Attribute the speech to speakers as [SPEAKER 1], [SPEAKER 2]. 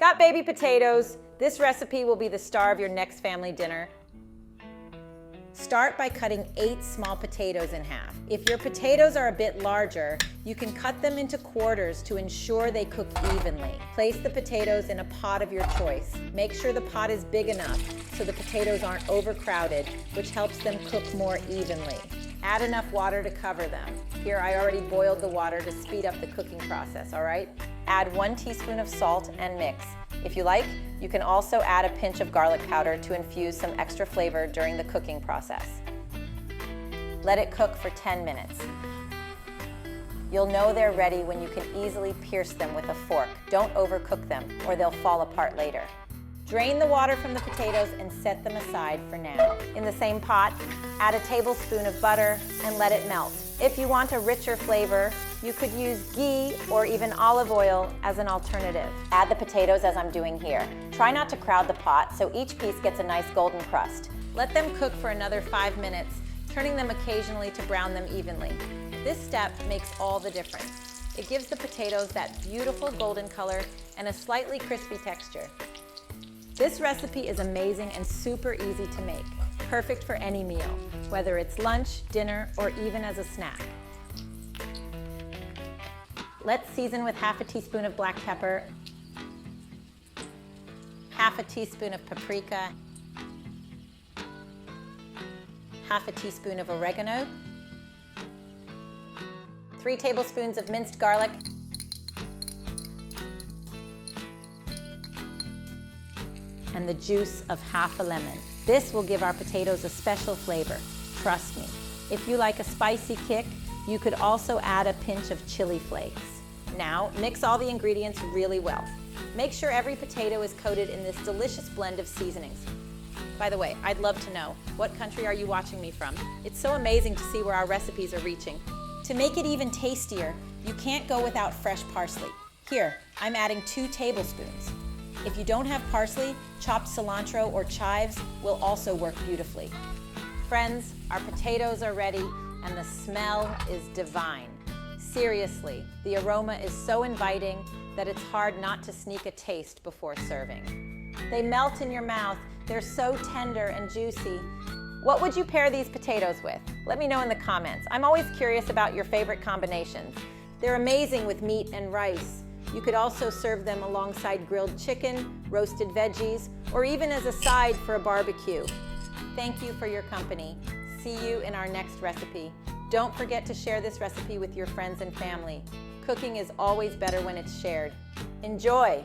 [SPEAKER 1] Got baby potatoes? This recipe will be the star of your next family dinner. Start by cutting 8 small potatoes in half. If your potatoes are a bit larger, you can cut them into quarters to ensure they cook evenly. Place the potatoes in a pot of your choice. Make sure the pot is big enough so the potatoes aren't overcrowded, which helps them cook more evenly. Add enough water to cover them. Here, I already boiled the water to speed up the cooking process, all right? Add 1 teaspoon of salt and mix. If you like, you can also add a pinch of garlic powder to infuse some extra flavor during the cooking process. Let it cook for 10 minutes. You'll know they're ready when you can easily pierce them with a fork. Don't overcook them, or they'll fall apart later. Drain the water from the potatoes and set them aside for now. In the same pot, add a tablespoon of butter and let it melt. If you want a richer flavor, you could use ghee or even olive oil as an alternative. Add the potatoes as I'm doing here. Try not to crowd the pot so each piece gets a nice golden crust. Let them cook for another 5 minutes, turning them occasionally to brown them evenly. This step makes all the difference. It gives the potatoes that beautiful golden color and a slightly crispy texture. This recipe is amazing and super easy to make. Perfect for any meal, whether it's lunch, dinner, or even as a snack. Let's season with half a teaspoon of black pepper, half a teaspoon of paprika, half a teaspoon of oregano, 3 tablespoons of minced garlic, and the juice of half a lemon. This will give our potatoes a special flavor, trust me. If you like a spicy kick, you could also add a pinch of chili flakes. Now, mix all the ingredients really well. Make sure every potato is coated in this delicious blend of seasonings. By the way, I'd love to know, what country are you watching me from? It's so amazing to see where our recipes are reaching. To make it even tastier, you can't go without fresh parsley. Here, I'm adding 2 tablespoons. If you don't have parsley, chopped cilantro or chives will also work beautifully. Friends, our potatoes are ready and the smell is divine. Seriously, the aroma is so inviting that it's hard not to sneak a taste before serving. They melt in your mouth, they're so tender and juicy. What would you pair these potatoes with? Let me know in the comments. I'm always curious about your favorite combinations. They're amazing with meat and rice. You could also serve them alongside grilled chicken, roasted veggies, or even as a side for a barbecue. Thank you for your company. See you in our next recipe. Don't forget to share this recipe with your friends and family. Cooking is always better when it's shared. Enjoy!